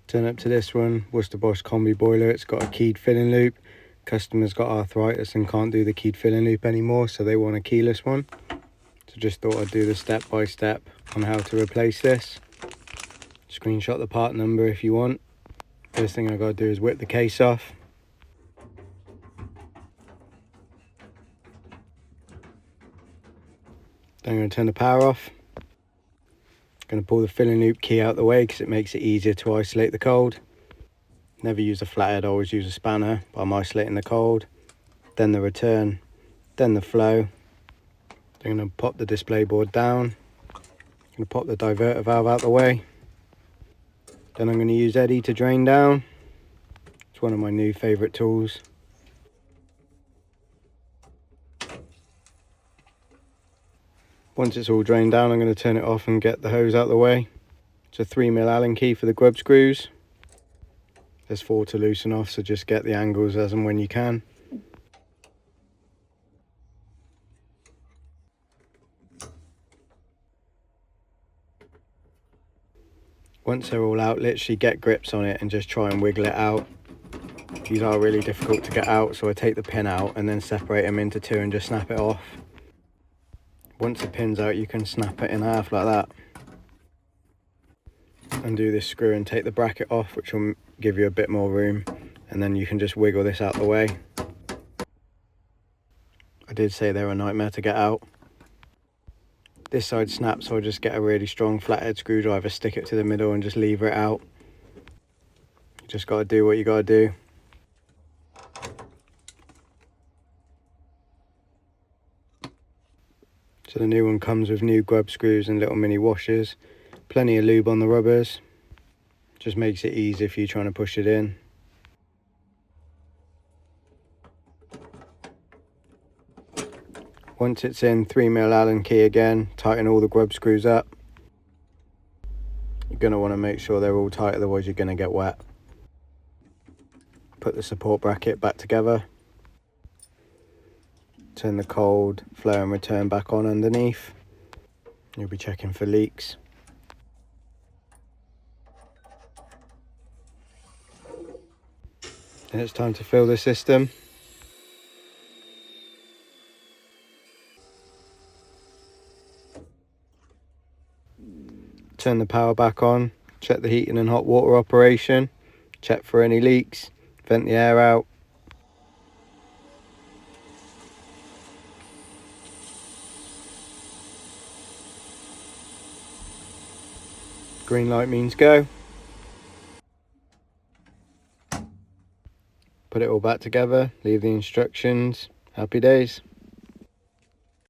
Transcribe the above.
Turn up to this one, Worcester Bosch combi boiler. It's got a keyed filling loop. Customer's got arthritis and can't do the keyed filling loop anymore, so they want a keyless one. So just thought I'd do the step by step on how to replace this. Screenshot the part number if you want. First thing I gotta do is whip the case off. Then I'm gonna turn the power off. Going to pull the filling loop key out the way because it makes it easier to isolate the cold. Never use a flathead, always use a spanner, but I'm isolating the cold. Then the return, then the flow. I'm going to pop the display board down. I'm going to pop the diverter valve out the way. Then I'm going to use Eddy to drain down. It's one of my new favourite tools. Once it's all drained down, I'm going to turn it off and get the hose out the way. It's a 3mm Allen key for the grub screws. There's 4 to loosen off, so just get the angles as and when you can. Once they're all out, literally get grips on it and just try and wiggle it out. These are really difficult to get out, so I take the pin out and then separate them into 2 and just snap it off. Once the pin's out, you can snap it in half like that. Undo this screw and take the bracket off, which will give you a bit more room, and then you can just wiggle this out the way. I did say they're a nightmare to get out. This side snaps, so I'll just get a really strong flathead screwdriver, stick it to the middle and just lever it out. You just got to do what you got to do. So the new one comes with new grub screws and little mini washers. Plenty of lube on the rubbers. Just makes it easy if you're trying to push it in. Once it's in, 3mm Allen key again, tighten all the grub screws up. You're going to want to make sure they're all tight, otherwise you're going to get wet. Put the support bracket back together. Turn the cold, flow and return back on underneath. You'll be checking for leaks. And it's time to fill the system. Turn the power back on, check the heating and hot water operation, check for any leaks, vent the air out. Green light means go. Put it all back together, leave the instructions. Happy days.